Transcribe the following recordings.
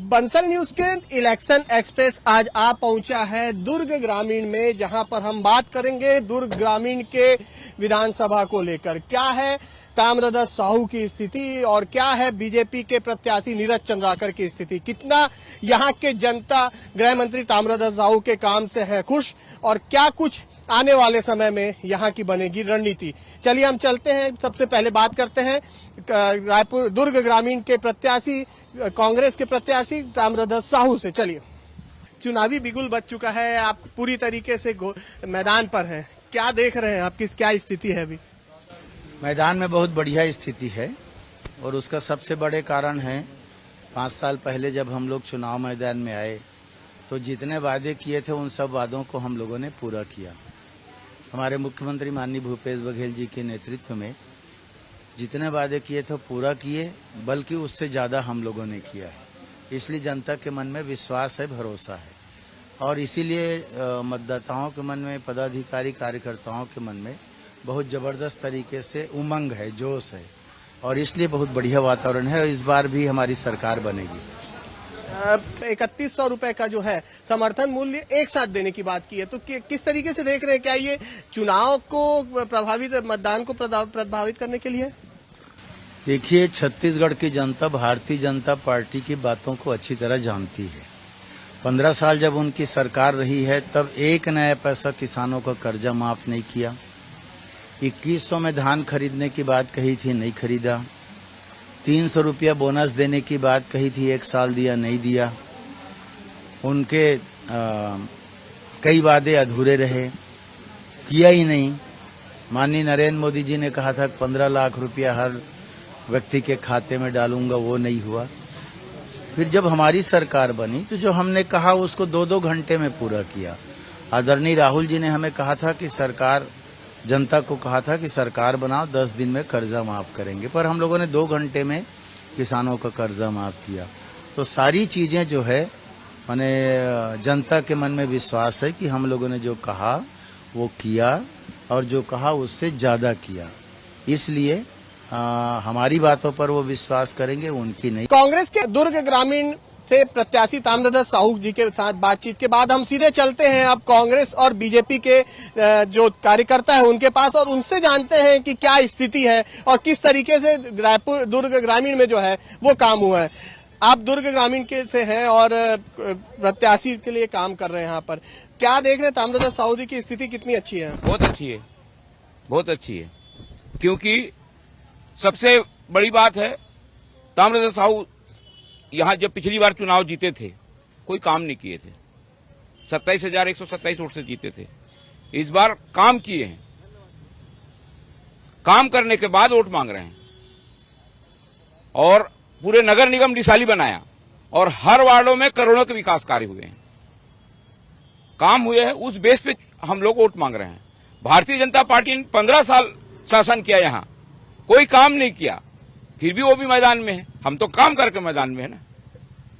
Bansal news के election express आज आ पहुंचा है दुर्ग ग्रामीण में, जहां पर हम बात करेंगे दुर्ग ग्रामीण के विधानसभा को लेकर। क्या है ताम्रध्वज साहू की स्थिति और क्या है बीजेपी के प्रत्याशी नीरज चंद्राकर की स्थिति, कितना यहां के जनता गृह मंत्री ताम्रध्वज साहू के काम से है खुश और क्या कुछ आने वाले समय में यहां की बनेगी रणनीति। चलिए हम चलते हैं, सबसे पहले बात करते हैं रायपुर दुर्ग ग्रामीण के प्रत्याशी, कांग्रेस के प्रत्याशी ताम्रध्वज साहू से। चलिए, चुनावी बिगुल बज चुका है, आप पूरी तरीके से मैदान पर हैं, क्या देख रहे हैं, आपकी क्या स्थिति है अभी? मैदान में बहुत बढ़िया स्थिति है और उसका सबसे बड़े कारण है 5 साल पहले जब हम लोग चुनाव मैदान में आए तो जितने वादे किए थे उन सब वादों को हम लोगों ने पूरा किया। हमारे मुख्यमंत्री माननीय भूपेश बघेल जी के नेतृत्व में जितने वादे किए थे पूरा किए, बल्कि उससे ज्यादा हम लोगों ने किया है। इसलिए जनता के मन में विश्वास है, भरोसा है और इसीलिए मतदाताओं के मन में, पदाधिकारी कार्यकर्ताओं के मन में बहुत जबरदस्त तरीके से उमंग है, जोश है और इसलिए बहुत बढ़िया वातावरण है। इस बार भी हमारी सरकार बनेगी। 3100 रुपए का जो है समर्थन मूल्य एक साथ देने की बात की है, तो किस तरीके से देख रहे हैं, क्या ये चुनाव को प्रभावित, मतदान को प्रभावित करने के लिए? देखिए, छत्तीसगढ़ की जनता भारतीय जनता पार्टी की बातों को अच्छी तरह जानती है। 15 साल जब उनकी सरकार रही है तब एक नया पैसा किसानों का कर्जा माफ नहीं किया। 2100 में धान खरीदने की बात कही थी, नहीं खरीदा। 300 रुपया बोनस देने की बात कही थी, 1 साल दिया, नहीं दिया। उनके कई वादे अधूरे रहे, किया ही नहीं। माननीय नरेंद्र मोदी जी ने कहा था 15 लाख रुपया हर व्यक्ति के खाते में डालूंगा, वो नहीं हुआ। फिर जब हमारी सरकार बनी तो जो हमने कहा उसको 2-2 घंटे में पूरा किया। आदरणीय राहुल जी ने हमें कहा था कि सरकार, जनता को कहा था कि सरकार बनाओ, 10 दिन में कर्जा माफ करेंगे, पर हम लोगों ने 2 घंटे में किसानों का कर्जा माफ किया। तो सारी चीजें जो है, माने जनता के मन में विश्वास है कि हम लोगों ने जो कहा वो किया और जो कहा उससे ज्यादा किया। इसलिए हमारी बातों पर वो विश्वास करेंगे, उनकी नहीं। कांग्रेस के दुर्ग ग्रामीण से प्रत्याशी ताम्रध्वज साहू जी के साथ बातचीत के बाद हम सीधे चलते हैं अब कांग्रेस और बीजेपी के जो कार्यकर्ता है उनके पास और उनसे जानते हैं कि क्या स्थिति है और किस तरीके से रायपुर दुर्ग ग्रामीण में जो है वो काम हुआ है। आप दुर्ग ग्रामीण के से हैं और प्रत्याशी के लिए काम कर रहे हैं यहाँ पर, क्या देख रहे हैं ताम्रध्वज साहू जी की स्थिति कितनी अच्छी है? बहुत अच्छी है, बहुत अच्छी है, क्योंकि सबसे बड़ी बात है ताम्रध्वज साहू यहाँ जब पिछली बार चुनाव जीते थे कोई काम नहीं किए थे, 27,127 वोट से जीते थे। इस बार काम किए हैं, काम करने के बाद वोट मांग रहे हैं और पूरे नगर निगम डिसाली बनाया और हर वार्डों में करोड़ों के विकास कार्य हुए हैं, काम हुए हैं, उस बेस पे हम लोग वोट मांग रहे हैं। भारतीय जनता पार्टी ने 15 साल शासन किया, यहाँ कोई काम नहीं किया, फिर भी वो भी मैदान में है, हम तो काम करके मैदान में है ना।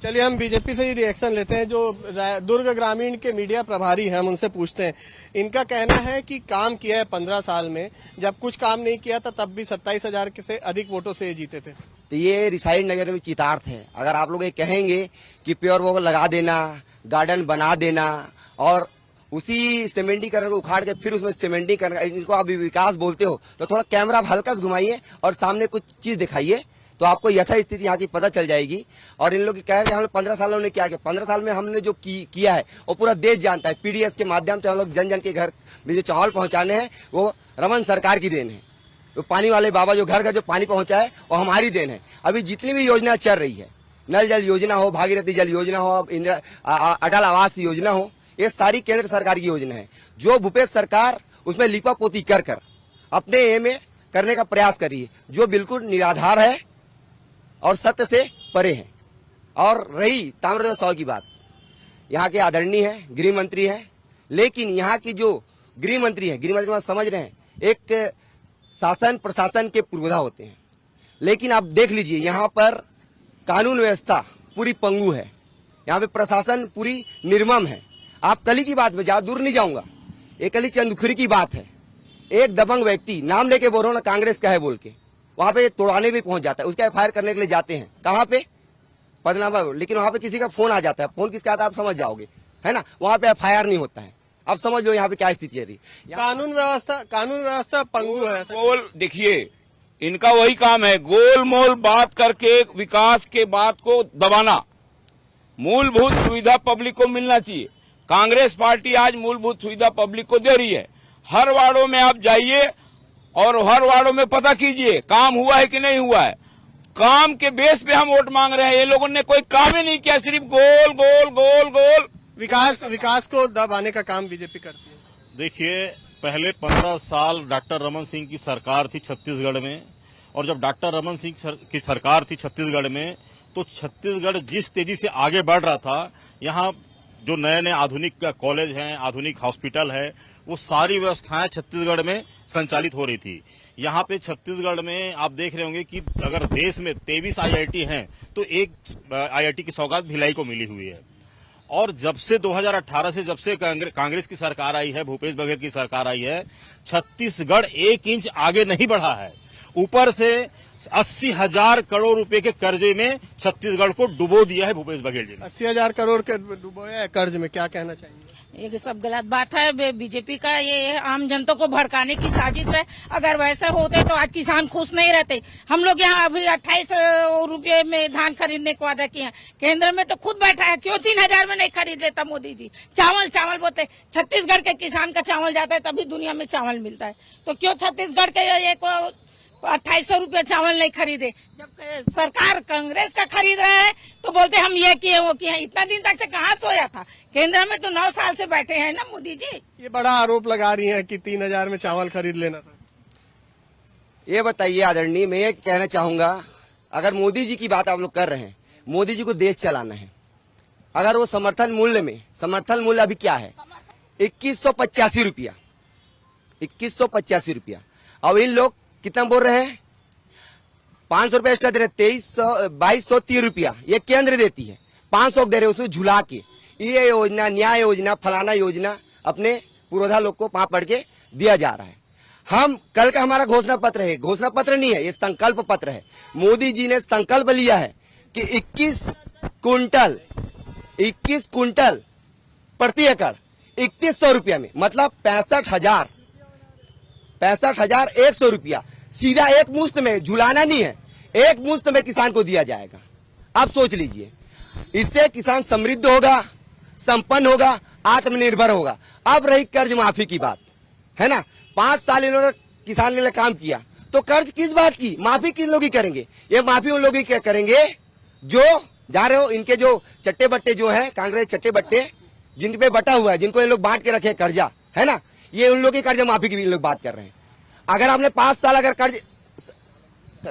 चलिए हम बीजेपी से ही रिएक्शन लेते हैं, जो दुर्ग ग्रामीण के मीडिया प्रभारी हैं, हम उनसे पूछते हैं। इनका कहना है कि काम किया है 15 साल में, जब कुछ काम नहीं किया था तब भी 27,000 से अधिक वोटों से जीते थे। तो ये रिसाइड नगर में चितार्थ है। अगर आप लोग ये कहेंगे कि प्योर वो लगा देना, गार्डन बना देना और उसी सीमेंटीकरण को उखाड़ के फिर उसमें सीमेंटीकरण, इनको अभी विकास बोलते हो, तो थोड़ा कैमरा हल्का घुमाइए और सामने कुछ चीज दिखाइए तो आपको यथा स्थिति यहाँ की पता चल जाएगी। और इन लोग की कह रहे हैं हम लोग 15 सालों ने क्या किया। 15 साल में हमने जो किया है वो पूरा देश जानता है। पीडीएस के माध्यम से हम लोग जन जन के घर में जो चावल पहुंचाने हैं वो रमन सरकार की देन है। तो पानी वाले बाबा जो घर घर जो पानी पहुंचाए वो हमारी देन है। अभी जितनी भी योजना चल रही है, नल जल योजना हो, भागीरथी जल योजना हो, अटल आवास योजना हो, ये सारी केंद्र सरकार की योजना है। जो भूपेश सरकार उसमें लिपापोती कर कर अपने एम में करने का प्रयास कर रही है, जो बिल्कुल निराधार है और सत्य से परे है। और रही ताम्रध्वज साहू की बात, यहाँ के आदरणीय है, गृह मंत्री है, लेकिन यहाँ की जो गृह मंत्री है, गृह मंत्री में समझ रहे हैं एक शासन प्रशासन के पूर्वधा होते हैं, लेकिन आप देख लीजिए यहाँ पर कानून व्यवस्था पूरी पंगु है, यहाँ पे प्रशासन पूरी निर्मम है। आप कली की बात में ज्यादा दूर नहीं जाऊंगा, एक कली चंदखुरी की बात है, एक दबंग व्यक्ति नाम लेके बोल रहा हूं ना कांग्रेस का है बोल के, वहां पे तोड़ाने के लिए पहुंच जाता है, उसका एफआईआर करने के लिए जाते हैं। कहां पे? पदनामा, लेकिन वहाँ पे किसी का फोन आ जाता है, फोन किसका आता है आप समझ जाओगे, है ना। वहाँ पे FIR नहीं होता है। अब समझ लो यहाँ पे क्या स्थिति है रही। कानून व्यवस्था पंगु है। गोल देखिए, इनका वही काम है, गोल मोल बात करके विकास के बात को दबाना। मूलभूत सुविधा पब्लिक को मिलना चाहिए। कांग्रेस पार्टी आज मूलभूत सुविधा पब्लिक को दे रही है। हर वार्डों में आप जाइए और हर वार्डों में पता कीजिए काम हुआ है कि नहीं हुआ है। काम के बेस पे हम वोट मांग रहे हैं। ये लोगों ने कोई काम ही नहीं किया, सिर्फ गोल गोल गोल गोल। विकास को दबाने का काम बीजेपी करती है। देखिए, पहले 15 साल डॉक्टर रमन सिंह की सरकार थी छत्तीसगढ़ में, और जब डॉक्टर रमन सिंह की सरकार थी छत्तीसगढ़ में, तो छत्तीसगढ़ जिस तेजी से आगे बढ़ रहा था, यहाँ जो नए नए आधुनिक कॉलेज हैं, आधुनिक हॉस्पिटल है, वो सारी व्यवस्थाएं छत्तीसगढ़ में संचालित हो रही थी। यहाँ पे छत्तीसगढ़ में आप देख रहे होंगे कि अगर देश में 23 IIT हैं तो एक IIT की सौगात भिलाई को मिली हुई है। और जब से 2018 से जब से कांग्रेस की सरकार आई है, भूपेश बघेल की सरकार आई है, छत्तीसगढ़ 1 इंच आगे नहीं बढ़ा है। ऊपर से 80,000 करोड़ रुपए के कर्जे में छत्तीसगढ़ को डुबो दिया है भूपेश बघेल जी ने। 80,000 करोड़ के डुबोया है कर्ज में, क्या कहना चाहिए? ये सब गलत बात है। बीजेपी का ये आम जनता को भड़काने की साजिश है। अगर वैसे होते तो आज किसान खुश नहीं रहते। हम लोग यहाँ अभी 28 रुपये में धान खरीदने को वादा किया, केंद्र में तो खुद बैठा है, क्यों 3,000 में नहीं खरीद लेता मोदी जी? चावल बोलते, छत्तीसगढ़ के किसान का चावल जाता है तभी दुनिया में चावल मिलता है, तो क्यों छत्तीसगढ़ के ये को 2800 रुपये चावल नहीं खरीदे? जब सरकार कांग्रेस का खरीद रहा है तो बोलते हम ये किए वो किए। इतना दिन तक से कहाँ सोया था? केंद्र में तो 9 साल से बैठे हैं ना मोदी जी। ये बड़ा आरोप लगा रही हैं कि 3,000 में चावल खरीद लेना था। ये बताइए आदरणीय, मैं ये कहना चाहूंगा, अगर मोदी जी की बात आप लोग कर रहे हैं, मोदी जी को देश चलाना है। अगर वो समर्थन मूल्य अभी क्या है? 2185 रुपया, 2185 रुपया। अब इन लोग कितना बोल रहे हैं? 500 रुपया एक्स्ट्रा दे रहे, 2230 रुपया ये केंद्र देती है, 500 दे रहे, उसको झुला के ये योजना, न्याय योजना, फलाना योजना अपने पुरोधा लोग को पढ़ के दिया जा रहा है। हम कल का हमारा घोषणा पत्र है, घोषणा पत्र नहीं है, ये संकल्प पत्र है। मोदी जी ने संकल्प लिया है कि 21 कुंटल प्रति एकड़ 3100 रुपया में, मतलब 65,100 रुपया सीधा एक मुश्त में, झुलाना नहीं है, एक मुश्त में किसान को दिया जाएगा। आप सोच लीजिए, इससे किसान समृद्ध होगा, संपन्न होगा, आत्मनिर्भर होगा। अब रही कर्ज माफी की बात, है ना। 5 साल इन्होंने किसान के लिए काम किया, तो कर्ज किस बात की माफी किन लोग ही करेंगे? ये माफी उन लोग ही क्या करेंगे जो जा रहे हो, इनके जो चट्टे बट्टे जो है, कांग्रेस चट्टे बट्टे जिन पे बटा हुआ है, जिनको ये लोग बांट के रखे कर्जा, है ना, ये उन लोग की कर्ज माफी की भी लोग बात कर रहे हैं। अगर आपने 5 साल अगर कर्ज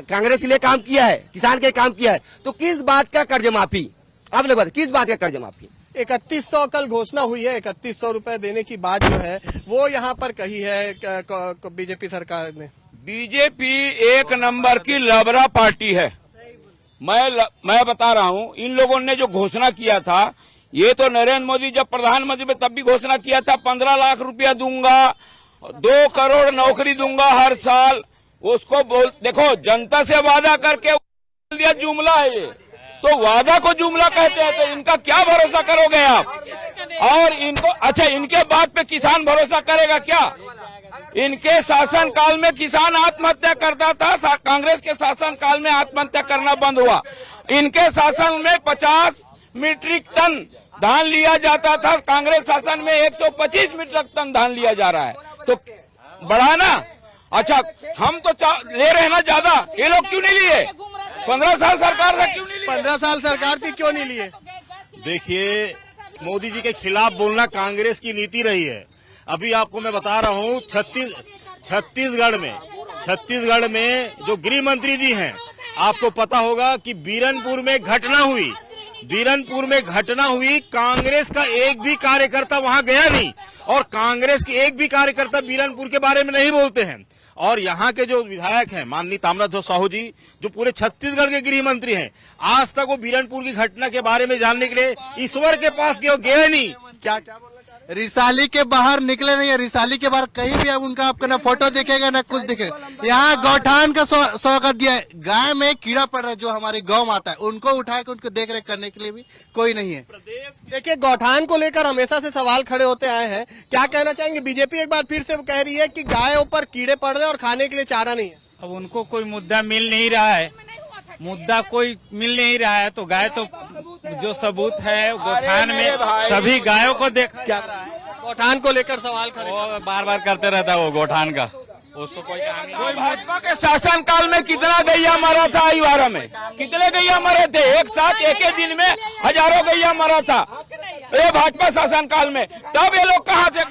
कांग्रेस के लिए काम किया है, किसान के लिए काम किया है, तो किस बात का कर्ज माफी? आप लोग बताइए, किस बात का कर्ज माफी? 3100 कल घोषणा हुई है, 3100 रुपए देने की बात जो है वो यहाँ पर कही है बीजेपी सरकार ने। बीजेपी एक नंबर की लबरा पार्टी है। मैं बता रहा हूँ, इन लोगों ने जो घोषणा किया था, ये तो नरेंद्र मोदी जब प्रधानमंत्री में तब भी घोषणा किया था 15 लाख रुपया दूंगा, 2 करोड़ नौकरी दूंगा हर साल। उसको देखो, जनता से वादा करके दिया जुमला है ये, तो वादा को जुमला कहते हैं, तो इनका क्या भरोसा करोगे आप? और इनको अच्छा, इनके बात पे किसान भरोसा करेगा क्या? इनके शासन काल में किसान आत्महत्या करता था, कांग्रेस के शासन काल में आत्महत्या करना बंद हुआ। इनके शासन में 50 मीट्रिक टन धान लिया जाता था, कांग्रेस शासन में 125 मीट्रिक टन धान लिया जा रहा है, तो बढ़ाना। अच्छा, हम तो ले रहे हैं ना ज्यादा, ये लोग क्यों नहीं लिए? 15 साल सरकार से क्यों नहीं लिए? 15 साल सरकार थी, क्यों नहीं लिए? देखिए, मोदी जी के खिलाफ बोलना कांग्रेस की नीति रही है। अभी आपको मैं बता रहा हूँ, छत्तीसगढ़ में जो गृह मंत्री जी हैं, आपको पता होगा कि बीरनपुर में घटना हुई, कांग्रेस का एक भी कार्यकर्ता वहां गया नहीं, और कांग्रेस के एक भी कार्यकर्ता बीरनपुर के बारे में नहीं बोलते हैं। और यहाँ के जो विधायक हैं, माननीय ताम्रध्वज साहू जी, जो पूरे छत्तीसगढ़ के गृह मंत्री हैं, आज तक वो बीरनपुर की घटना के बारे में जानने के लिए ईश्वर के पास गया नहीं। क्या बोलना चाह रहे हैं? रिसाली के बाहर निकले नहीं है। रिसाली के बाहर कहीं भी अब उनका आपका ना फोटो दिखेगा ना कुछ दिखेगा। यहाँ गौठान का स्वागत दिया है। गाय में कीड़ा पड़ रहा है जो हमारी गौ माता है, उनको उठा के उनको देख रेख करने के लिए भी कोई नहीं है। देखिए, गौठान को लेकर हमेशा से सवाल खड़े होते आए हैं। क्या कहना चाहेंगे? बीजेपी एक बार फिर से कह रही है कि गायों पर कीड़े पड़ रहे हैं और खाने के लिए चारा नहीं है। अब उनको कोई मुद्दा मिल नहीं रहा है, मुद्दा कोई मिल नहीं रहा है, तो गाय तो जो सबूत है गौठान में सभी गायों को देखा जा रहा है। गौठान को लेकर सवाल खड़े वो बार बार करते रहता है वो गौठान का, उसको कोई काम नहीं। कोई भाजपा के शासन काल में कितना गैया मरा था अहिवारा में? कितने गैया मरे थे? एक साथ एक ही दिन में हजारों गैया मरा था ये भाजपा शासन काल में। तब ये लोग कहाँ थे?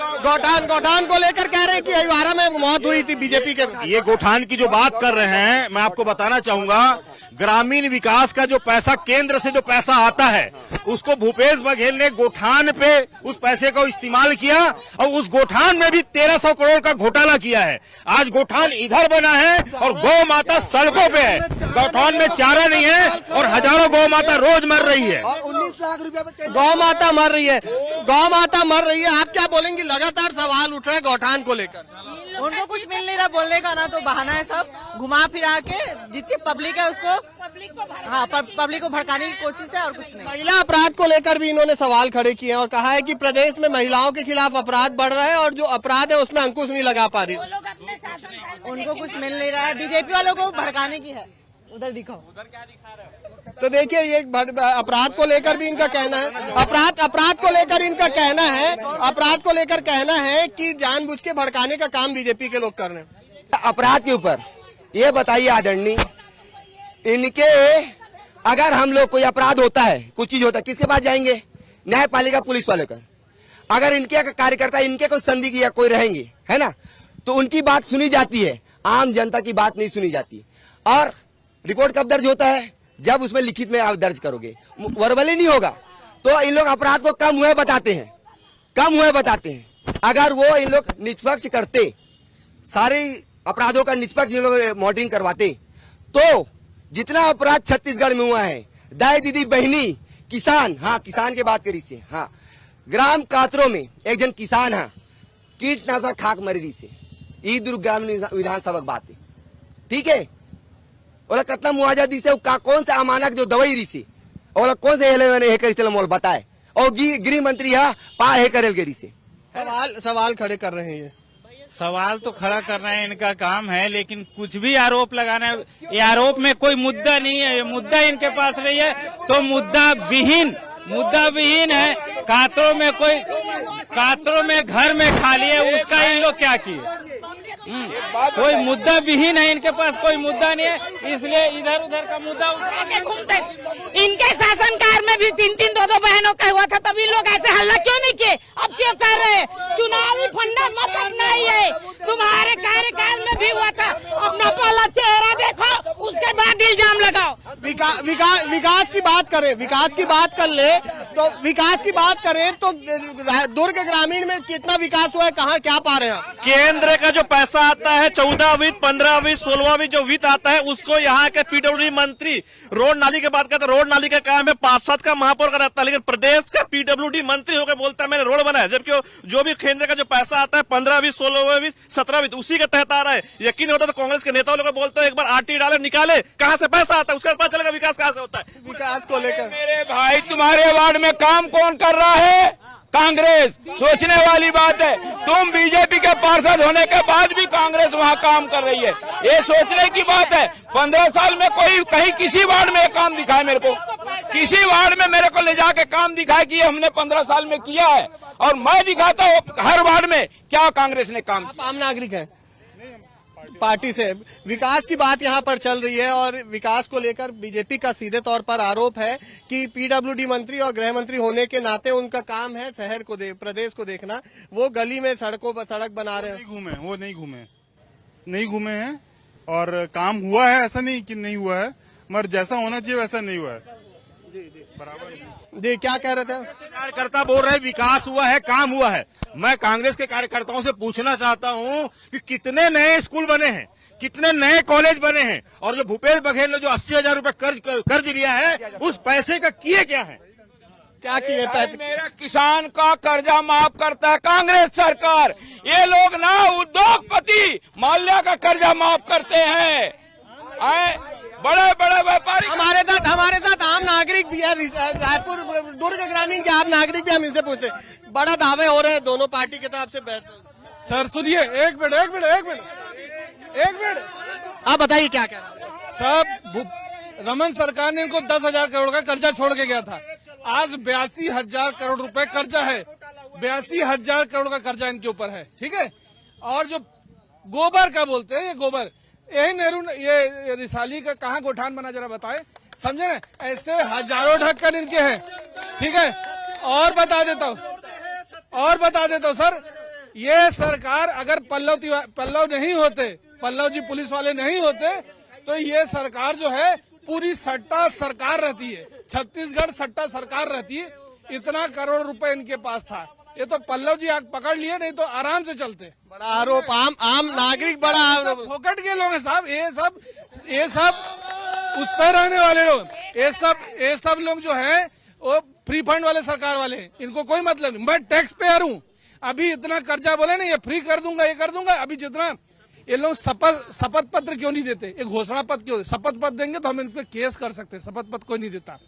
गौठान को लेकर कह रहे हैं कि अहिवारा में मौत हुई थी बीजेपी के। ये गौठान की जो बात कर रहे हैं, मैं आपको बताना चाहूंगा, ग्रामीण विकास का जो पैसा, केंद्र से जो पैसा आता है, उसको भूपेश बघेल ने गौठान पे उस पैसे को इस्तेमाल किया और उस गौठान में भी 1300 करोड़ का घोटाला किया है। आज गौठान इधर बना है और गौ माता सड़कों पे है। गौठान में चारा नहीं है और हजारों गौ माता रोज मर रही है। 19 लाख रुपए गौ माता मर रही है, गौ माता मर रही है। आप क्या बोलेंगे? लगातार सवाल उठ रहे हैं गौठान को लेकर। उनको कुछ मिल नहीं रहा बोलने का, ना तो बहाना है, सब घुमा फिरा के जितनी पब्लिक है उसको पब्लिक को भड़काने की कोशिश है और कुछ नहीं। महिला अपराध को लेकर भी इन्होंने सवाल खड़े किए हैं और कहा है कि प्रदेश में महिलाओं के खिलाफ अपराध बढ़ रहा है और जो अपराध है उसमें अंकुश नहीं लगा पा रही। उनको कुछ मिल नहीं रहा है, बीजेपी वालों को भड़काने की है। उधर दिखाओ, उधर क्या दिखा रहे हो? तो देखिए, ये अपराध को लेकर भी इनका कहना है, अपराध को लेकर इनका कहना है, अपराध को लेकर कहना है कि जानबूझ के भड़काने का काम बीजेपी के लोग कर रहे हैं। अपराध के ऊपर ये बताइए आदरणीय, इनके अगर हम लोग कोई अपराध होता है, कुछ चीज होता है, किसके पास जाएंगे? न्यायपालिका, पुलिस वाले का। अगर इनके कार्यकर्ता, इनके कोई संदिग्ध या कोई रहेंगे, है ना, तो उनकी बात सुनी जाती है, आम जनता की बात नहीं सुनी जाती। और रिपोर्ट कब दर्ज होता है? जब उसमें लिखित में आप दर्ज करोगे, वर्बली नहीं होगा। तो इन लोग अपराध को कम हुए बताते हैं, कम हुए बताते हैं। अगर वो इन लोग निष्पक्ष करते, सारे अपराधों का निष्पक्ष इन लोग मॉनिटरिंग करवाते, तो जितना अपराध छत्तीसगढ़ में हुआ है, दाई दीदी बहनी किसान, हाँ किसान की बात करी से, हाँ ग्राम कातरों में एक जन किसान है, कीटनाशक खाक मरी से, ई दुर्ग ग्रामीण विधानसभा की बात है, ठीक है। बोला कितना मुआवजा दी से, कौन सा अमानक जो दवाई री से, और कौन से हे करी मोल बताए, और गृह मंत्री है पा हे करेल गिरी से। सवाल खड़े कर रहे हैं। ये सवाल तो खड़ा करना है इनका काम है, लेकिन कुछ भी आरोप लगाना है, ये आरोप में कोई मुद्दा नहीं है, ये मुद्दा इनके पास नहीं है, तो मुद्दा विहीन है। कातरों में घर में खाली है, उसका इन लोग क्या किए? कोई मुद्दा विहीन है, इनके पास कोई मुद्दा नहीं है, इसलिए इधर उधर का मुद्दा के घूमते। इनके शासनकाल में भी 3-3, 2-2 बहनों का हुआ था, तभी लोग ऐसे हल्ला क्यों नहीं किए? अब क्यों कर रहे हैं? चुनावी फंडा मत अपनाइए, तुम्हारे कार्यकाल में भी हुआ था। अपना पहला चेहरा देखो, उसके बाद इल्जाम लगाओ। विकास की बात करें, विकास की बात कर ले तो विकास की बात करें तो दुर्ग ग्रामीण में कितना विकास हुआ है, कहाँ क्या पा रहे हैं? केंद्र का जो पैसा आता है 14 वित्त, 15 वित्त, 16 वित्त जो वित्त आता है, उसको यहाँ के पीडब्ल्यूडी मंत्री, रोड नाली की बात करते हैं, रोड नाली का काम है पार्षद का, महापौर का रहता है, लेकिन प्रदेश का पीडब्ल्यूडी मंत्री होकर बोलता है मैंने रोड बनाया, जबकि जो भी केंद्र का जो पैसा आता है 15 वित्त, 16 वित्त, 17 वित्त, उसी के तहत आ रहा है। यकीन होता तो कांग्रेस के नेताओं लोग बोलते हैं एक बार आरटी डाले, निकाले कहाँ से पैसा आता है, उसके बाद पता चलेगा विकास कहाँ से होता है। विकास को लेकर मेरे भाई, तुम्हारे वार्ड में काम कौन कर रहा है? कांग्रेस। सोचने वाली बात है, तुम बीजेपी के पार्षद होने के बाद भी कांग्रेस वहाँ काम कर रही है, ये सोचने की बात है। 15 साल में कोई कहीं किसी वार्ड में काम दिखाए मेरे को, किसी वार्ड में मेरे को ले जाके काम दिखाए कि ये हमने 15 साल में किया है, और मैं दिखाता हूँ हर वार्ड में क्या कांग्रेस ने काम किया। आम नागरिक है पार्टी से, विकास की बात यहाँ पर चल रही है और विकास को लेकर बीजेपी का सीधे तौर पर आरोप है कि पीडब्ल्यूडी मंत्री और गृह मंत्री होने के नाते उनका काम है शहर को प्रदेश को देखना, वो गली में सड़क बना रहे हैं। वो नहीं घूमे हैं और काम हुआ है, ऐसा नहीं कि नहीं हुआ है, मगर जैसा होना चाहिए वैसा नहीं हुआ है। बराबर जी, क्या कह रहे थे? कार्यकर्ता बोल रहे हैं विकास हुआ है, काम हुआ है। मैं कांग्रेस के कार्यकर्ताओं से पूछना चाहता हूं कि कितने नए स्कूल बने हैं, कितने नए कॉलेज बने हैं, और जो भूपेश बघेल ने जो 80,000 रुपए कर्ज लिया है, उस पैसे का किए क्या है? क्या किए पैसे? मेरा किसान का कर्जा माफ करता है कांग्रेस सरकार। ये लोग ना उद्योगपति माल्या का कर्जा माफ करते हैं। बड़े बड़े व्यापारी हमारे साथ आम नागरिक भी है, रायपुर दुर्ग ग्रामीण के आम नागरिक भी, हम इनसे पूछते हैं। बड़ा दावे हो रहे हैं दोनों पार्टी की तरफ से। सर सुनिए, एक मिनट आप बताइए क्या कह रहे हैं? साहब, रमन सरकार ने इनको 10,000 करोड़ का कर्जा छोड़ के गया था। आज 82,000 करोड़ रुपए कर्जा है, 82,000 करोड़ का कर्जा इनके ऊपर है, ठीक है। और जो गोबर का बोलते हैं, ये गोबर, यही नेहरू, ये रिसाली का कहाँ गोठान बना, जरा बताए, समझे ना। ऐसे हजारों ढक्कन इनके हैं, ठीक है। और बता देता हूँ सर, ये सरकार अगर पल्लव नहीं होते, पल्लव जी पुलिस वाले नहीं होते, तो ये सरकार जो है पूरी सट्टा सरकार रहती है, छत्तीसगढ़ सट्टा सरकार रहती है। इतना करोड़ रुपए इनके पास था, ये तो पल्लव जी आग पकड़ लिए, नहीं तो आराम से चलते। बड़ा आरोप, आम नागरिक बड़ा आरोप। फोकट के लोग हैं साहब, ये सब उस पर रहने वाले लोग, ये सब लोग जो है वो फ्री फंड वाले सरकार वाले हैं, इनको कोई मतलब नहीं। मैं टैक्स पेयर हूँ, अभी इतना कर्जा बोले ना, ये फ्री कर दूंगा, ये कर दूंगा। अभी जितना ये लोग शपथ पत्र क्यों नहीं देते, एक घोषणा पत्र क्यों? शपथ पत्र देंगे तो हम इन पे केस कर सकते हैं, शपथ पत्र कोई नहीं देता,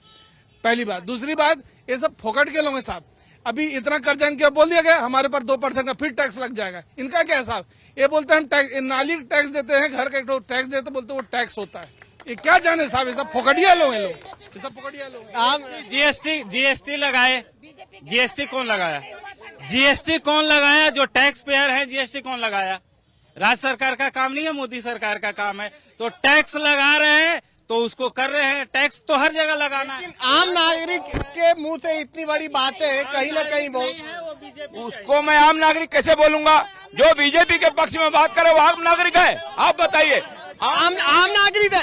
पहली बात। दूसरी बात, ये सब फोकट के लोग हैं साहब। अभी इतना कर्जा इनके बोल दिया गया, हमारे पर 2% का फिर टैक्स लग जाएगा। इनका क्या है साहब? ये बोलते हैं हम टैक्स, नाली टैक्स देते हैं, घर का टैक्स देते, बोलते वो टैक्स होता है। ये क्या जाने साहब, ये सब फोकटिया लोग हैं, ये सब फोकटिया लोग। जीएसटी लगाए, जीएसटी कौन लगाया? जीएसटी कौन लगाया? जो टैक्स पेयर है, जीएसटी कौन लगाया? राज्य सरकार का काम नहीं है, मोदी सरकार का काम है। तो टैक्स लगा रहे हैं तो उसको कर रहे हैं, टैक्स तो हर जगह लगाना है। आम नागरिक के मुंह से इतनी बड़ी बातें कहीं ना कहीं बहुत, उसको मैं आम नागरिक कैसे बोलूंगा? जो बीजेपी के पक्ष में बात करे वो आम नागरिक है? आप बताइए। आम नागरिक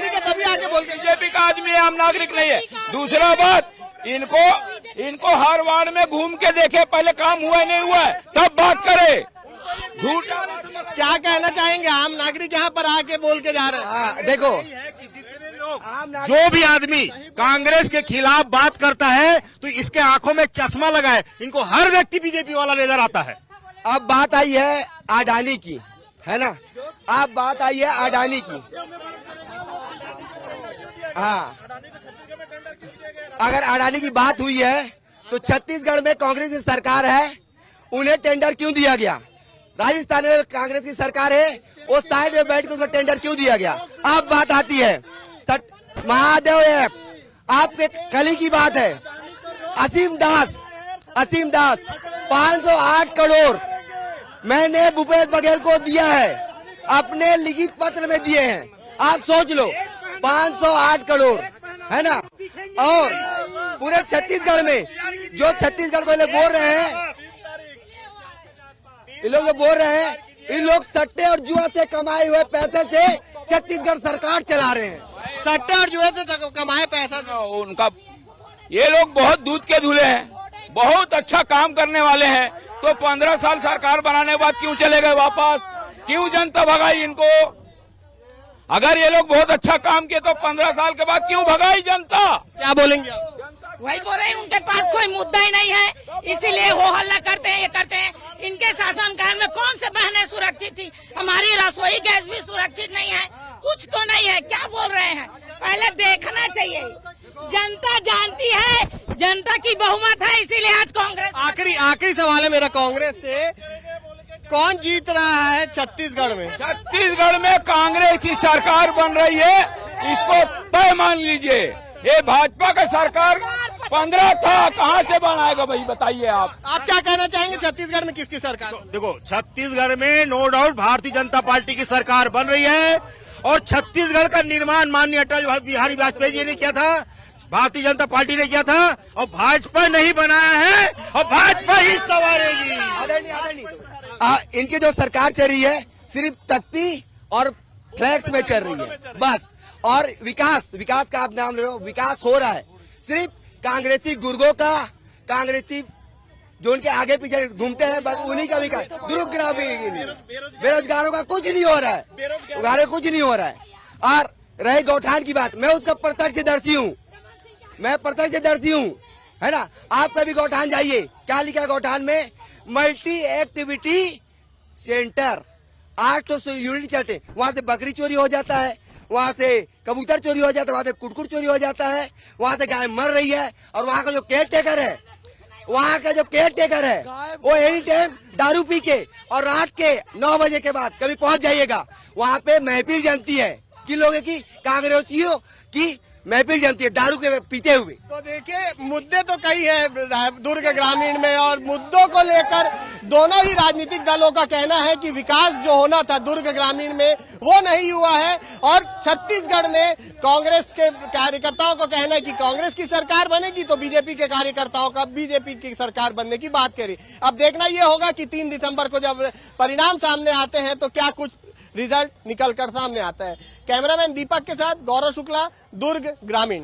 है तभी आके बोल के। बीजेपी का आदमी आम नागरिक नहीं है। दूसरा बात, इनको हर वार्ड में घूम के देखे, पहले काम हुआ नहीं हुआ है तब बात करे। झूठ। क्या कहना चाहेंगे? आम नागरिक यहाँ पर आके बोल के जा रहे हैं। देखो, जो भी आदमी कांग्रेस के खिलाफ बात करता है तो इसके आंखों में चश्मा लगा है, इनको हर व्यक्ति बीजेपी वाला नजर आता है। अब बात आई है अडानी की, है ना? अब बात आई है अडानी की। हाँ, अगर अडानी की बात हुई है तो छत्तीसगढ़ में कांग्रेस की सरकार है, उन्हें टेंडर क्यों दिया गया? राजस्थान में कांग्रेस की सरकार है, वो साइड में बैठ के उसको टेंडर क्यों दिया गया? अब बात आती है महादेव ऐप, आपके कली की बात है। असीम दास 508 करोड़ मैंने भूपेश बघेल को दिया है, अपने लिखित पत्र में दिए हैं। आप सोच लो, 508 करोड़, है ना? और पूरे छत्तीसगढ़ में जो छत्तीसगढ़ को बोल रहे हैं, ये लोग जो बोल रहे हैं, इन लोग सट्टे और जुआ से कमाए हुए पैसे से छत्तीसगढ़ सरकार चला रहे हैं। सट्टे और जुए से कमाए पैसा उनका, ये लोग बहुत दूध के धुले हैं, बहुत अच्छा काम करने वाले हैं। तो 15 साल सरकार बनाने के बाद क्यों चले गए वापस? क्यों जनता भगाई इनको? अगर ये लोग बहुत अच्छा काम किए तो 15 साल के बाद क्यों भगाई जनता? क्या बोलेंगे आप? वही बोल रहे हैं, उनके पास कोई मुद्दा ही नहीं है, इसीलिए हो हल्ला करते हैं, ये करते हैं। इनके शासनकाल में कौन से बहनें सुरक्षित थी? हमारी रसोई गैस भी सुरक्षित नहीं है, कुछ तो नहीं है। क्या बोल रहे हैं? पहले देखना चाहिए। जनता जानती है, जनता की बहुमत है, इसीलिए आज कांग्रेस। आखिरी सवाल है मेरा कांग्रेस से, कौन जीत रहा है छत्तीसगढ़ में? छत्तीसगढ़ में कांग्रेस की सरकार बन रही है, इसको तय मान लीजिए। ये भाजपा का सरकार 15 था, कहाँ से बनाएगा भाई? बताइए आप क्या कहना चाहेंगे? छत्तीसगढ़ में किसकी सरकार? देखो, छत्तीसगढ़ में no doubt Bharatiya Janata party की सरकार बन रही है, और छत्तीसगढ़ का निर्माण माननीय अटल बिहारी वाजपेयी जी ने किया था, भारतीय जनता पार्टी ने किया था, और भाजपा नहीं बनाया है, और भाजपा ही संवारेगी। इनकी जो सरकार चल रही है सिर्फ तख्ती और फ्लैक्स में चल रही है बस। और विकास का आप नाम ले लो, विकास हो रहा है सिर्फ कांग्रेसी गुर्गों का, कांग्रेसी जो उनके आगे पीछे घूमते हैं, बस उन्हीं का विकास। दुर्ग ग्रामीण बेरोजगारों का कुछ नहीं हो रहा है, कुछ नहीं हो रहा है। और रहे गौठान की बात, मैं उसका प्रत्यक्षदर्शी हूँ, है ना। आप कभी गौठान जाइए, क्या लिखा है गौठान में? Multi activity centre. 800 यूनिट चलते, वहां से बकरी चोरी हो जाता है, वहां से कबूतर चोरी हो जाता है, वहां से कुटकुट चोरी हो जाता है, वहां से गाय मर रही है। और वहां का जो केयर टेकर है, वहां का जो केयर टेकर है वो एनी टाइम दारू पी के और रात के 9 बजे के बाद कभी पहुंच जाइएगा, वहां पे महफिल जमती है कि लोगों की, कांग्रेसियों की महफिल जमती है दारू के पीते हुए। तो देखिए मुद्दे तो कई है दुर्ग ग्रामीण में, और मुद्दों को लेकर दोनों ही राजनीतिक दलों का कहना है कि विकास जो होना था दुर्ग ग्रामीण में वो नहीं हुआ है। और छत्तीसगढ़ में कांग्रेस के कार्यकर्ताओं को कहना है कि कांग्रेस की सरकार बनेगी तो बीजेपी के कार्यकर्ताओं का बीजेपी की सरकार बनने की बात करी। अब देखना ये होगा कि 3 दिसंबर को जब परिणाम सामने आते हैं तो क्या कुछ रिजल्ट निकल कर सामने आता है। कैमरामैन दीपक के साथ गौरव शुक्ला, दुर्ग ग्रामीण।